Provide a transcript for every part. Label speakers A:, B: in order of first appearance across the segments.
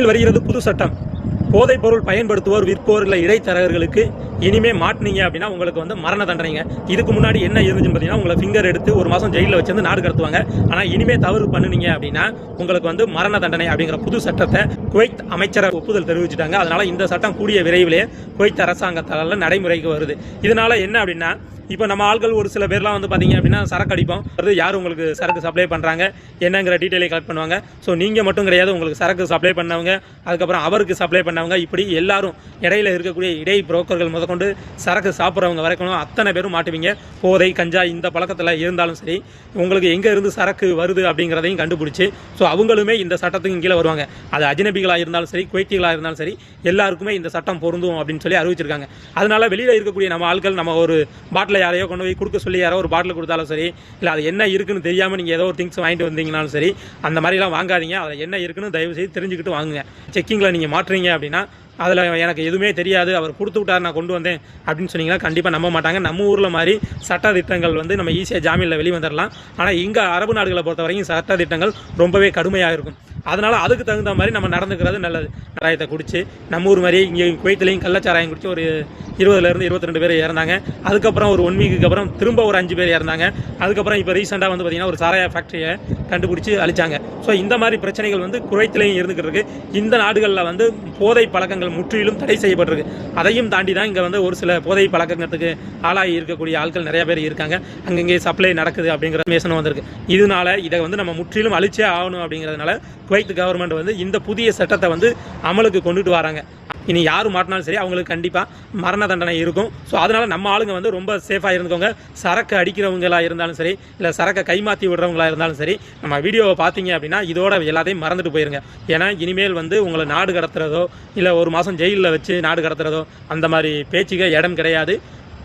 A: வருகிறது புது சட்டம். போதைப் பொருள் பயன்படுத்துவோர், விற்போர் இல்லை இடைத்தரகர்களுக்கு இனிமே மாட்டினீங்க அப்படின்னா உங்களுக்கு வந்து மரண தண்டனைங்க. இதுக்கு முன்னாடி என்ன இருந்துச்சுன்னு பார்த்தீங்கன்னா, உங்களை ஃபிங்கர் எடுத்து ஒரு மாதம் ஜெயிலில் வச்சிருந்து நாடு கடத்துவாங்க. ஆனால் இனிமே தவறு பண்ணுனீங்க அப்படின்னா உங்களுக்கு வந்து மரண தண்டனை அப்படிங்கிற புது சட்டத்தை குவைத் அமைச்சர் ஒப்புதல் தெரிவிச்சிட்டாங்க. அதனால இந்த சட்டம் கூடிய விரைவிலே குவைத் அரசாங்கத்தால் நடைமுறைக்கு வருது. இதனால என்ன அப்படின்னா, இப்போ நம்ம ஆட்கள் ஒரு சில பேர்லாம் வந்து பார்த்தீங்க அப்படின்னா சரக்கு அடிப்போம். யார் உங்களுக்கு சரக்கு சப்ளை பண்ணுறாங்க என்னங்கிற டீட்டெயிலை கலெக்ட் பண்ணுவாங்க. ஸோ நீங்கள் மட்டும் கிடையாது, உங்களுக்கு சரக்கு சப்ளை பண்ணவங்க, அதுக்கப்புறம் அவருக்கு சப்ளை பண்ணவங்க, இப்படி எல்லாரும் இடையில இருக்கக்கூடிய இடை புரோக்கர்கள் முதற்கொண்டு சரக்கு சாப்பிட்றவங்க வரைக்கும் அத்தனை பேரும் மாட்டுவீங்க. போதை, கஞ்சா இந்த பழக்கத்தில் இருந்தாலும் சரி, உங்களுக்கு எங்கே இருந்து சரக்கு வருது அப்படிங்கிறதையும் கண்டுபிடிச்சி ஸோ அவங்களுமே இந்த சட்டத்துக்கு கீழே வருவாங்க. அது அஜ்னபிகளாக இருந்தாலும் சரி, குவைத்திகளாக இருந்தாலும் சரி, எல்லாருக்குமே இந்த சட்டம் பொருந்தும் அப்படின்னு சொல்லி அறிவிச்சிருக்காங்க. அதனால வெளியில் இருக்கக்கூடிய நம்ம ஆட்கள் நம்ம ஒரு பாட்டில் யாரையோ கொண்டு போய் கொடுக்க சொல்லி யாரோ ஒரு பாட்டில் கொடுத்தாலும் சரி, இல்லை அது என்ன இருக்குன்னு தெரியாமல் நீங்கள் ஏதோ ஒரு திங்ஸ் வாங்கிட்டு வந்தீங்கனாலும் சரி, அந்த மாதிரிலாம் வாங்காதீங்க. அதில் என்ன இருக்குன்னு தயவு செய்து தெரிஞ்சுக்கிட்டு வாங்குங்க. செக்கிங்கில் நீங்கள் மாட்டுறீங்க அப்படின்னா அதில் எனக்கு எதுவுமே தெரியாது, அவர் கொடுத்து விட்டார், நான் கொண்டு வந்தேன் அப்படின்னு சொன்னீங்கன்னா கண்டிப்பாக நம்ப மாட்டாங்க. நம்ம ஊரில் மாதிரி சட்ட திட்டங்கள் வந்து நம்ம ஈஸியாக ஜாமீனில் வெளிவந்துடலாம். ஆனால் இங்கே அரபு நாடுகளை பொறுத்த வரைக்கும் சட்ட திட்டங்கள் ரொம்பவே கடுமையாக இருக்கும். அதனால் அதுக்கு தகுந்த மாதிரி நம்ம நடந்துக்கிறது நல்லது. சாராயத்தை குடிச்சு நம்ம ஊர் மாதிரி இங்கே குவைத்திலையும் கள்ளச்சாராயம் குடிச்சு ஒரு 20லேருந்து 22 பேர் இறந்தாங்க. அதுக்கப்புறம் ஒரு 1 வீக்குக்கு அப்புறம் திரும்ப ஒரு 5 பேர் இறந்தாங்க. அதுக்கப்புறம் இப்போ ரீசெண்டாக வந்து பார்த்திங்கன்னா ஒரு சாராய ஃபேக்ட்ரியை கண்டுபிடிச்சி அழிச்சாங்க. ஸோ இந்த மாதிரி பிரச்சனைகள் வந்து குவைத்திலையும் இருந்துக்கிட்டு இருக்கு. இந்த நாடுகளில் வந்து போதை பழக்கங்கள் முற்றிலும் தடை செய்யப்பட்டிருக்கு. அதையும் தாண்டி தான் இங்கே வந்து ஒரு சில போதை பழக்கத்துக்கு ஆளாகி இருக்கக்கூடிய ஆட்கள் நிறைய பேர் இருக்காங்க. அங்கங்கே சப்ளை நடக்குது அப்படிங்கிற மேசனும் வந்திருக்கு. இதனால இதை வந்து நம்ம முற்றிலும் அழிச்சே ஆகணும் அப்படிங்கிறதுனால குவைத் கவர்மெண்ட் வந்து இந்த புதிய சட்டத்தை வந்து அமலுக்கு கொண்டுட்டு வராங்க. இனி யார் மாட்டினாலும் சரி அவங்களுக்கு கண்டிப்பாக மரண தண்டனை இருக்கும். ஸோ அதனால் நம்ம ஆளுங்க வந்து ரொம்ப சேஃபாக இருந்துக்கோங்க. சரக்கு அடிக்கிறவங்களாக இருந்தாலும் சரி, இல்லை சரக்கை கைமாற்றி விடுறவங்களா இருந்தாலும் சரி, நம்ம வீடியோவை பார்த்தீங்க அப்படின்னா இதோட எல்லாத்தையும் மறந்துட்டு போயிருங்க. ஏன்னா இனிமேல் வந்து உங்களை நாடு கடத்துறதோ இல்லை ஒரு மாதம் ஜெயிலில் வச்சு நாடு கடத்துறதோ அந்த மாதிரி பேச்சுக்க இடம் கிடையாது.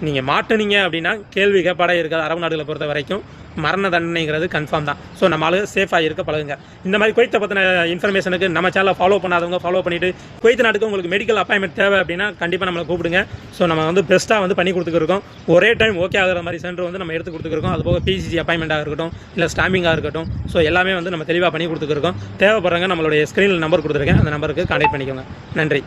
A: நீங்கள் மாட்டினீங்க அப்படின்னா கேள்வி கேட்பாடே இருக்காது. அரபு நாடுகளை பொறுத்த வரைக்கும் மரண தண்டனைங்கிறது கன்ஃபார்ம் தான். ஸோ நம்ம ஆளு சேஃபாக இருக்க பழகுங்க. இந்த மாதிரி குவைத்தை பற்றின இன்ஃபர்மேஷனுக்கு நம்ம சேனலை ஃபாலோ பண்ணாதவங்க ஃபாலோ பண்ணிவிட்டு, குவைத் நாட்டுக்கு உங்களுக்கு மெடிக்கல் அப்பாயின்மெண்ட் தேவை அப்படின்னா கண்டிப்பாக நம்மளை கூப்பிடுங்க. ஸோ நம்ம வந்து பெஸ்ட்டாக வந்து பண்ணி கொடுத்துருக்கோம். ஒரே டைம் ஓகே ஆகிற மாதிரி சென்டர் வந்து நம்ம எடுத்து கொடுத்துருக்கோம். அதுபோக பிசிசி அப்பாயின்மெண்ட்டாக இருக்கட்டும், இல்லை ஸ்டாம்பிங்காக இருக்கட்டும், ஸோ எல்லாமே வந்து நம்ம தெளிவாக பண்ணி கொடுத்துருக்கோம். தேவைப்படுறவங்க நம்மளுடைய ஸ்க்ரீனில் நம்பர் கொடுத்துருக்கேன், அந்த நம்பருக்கு கான்டெக்ட் பண்ணிக்கோங்க. நன்றி.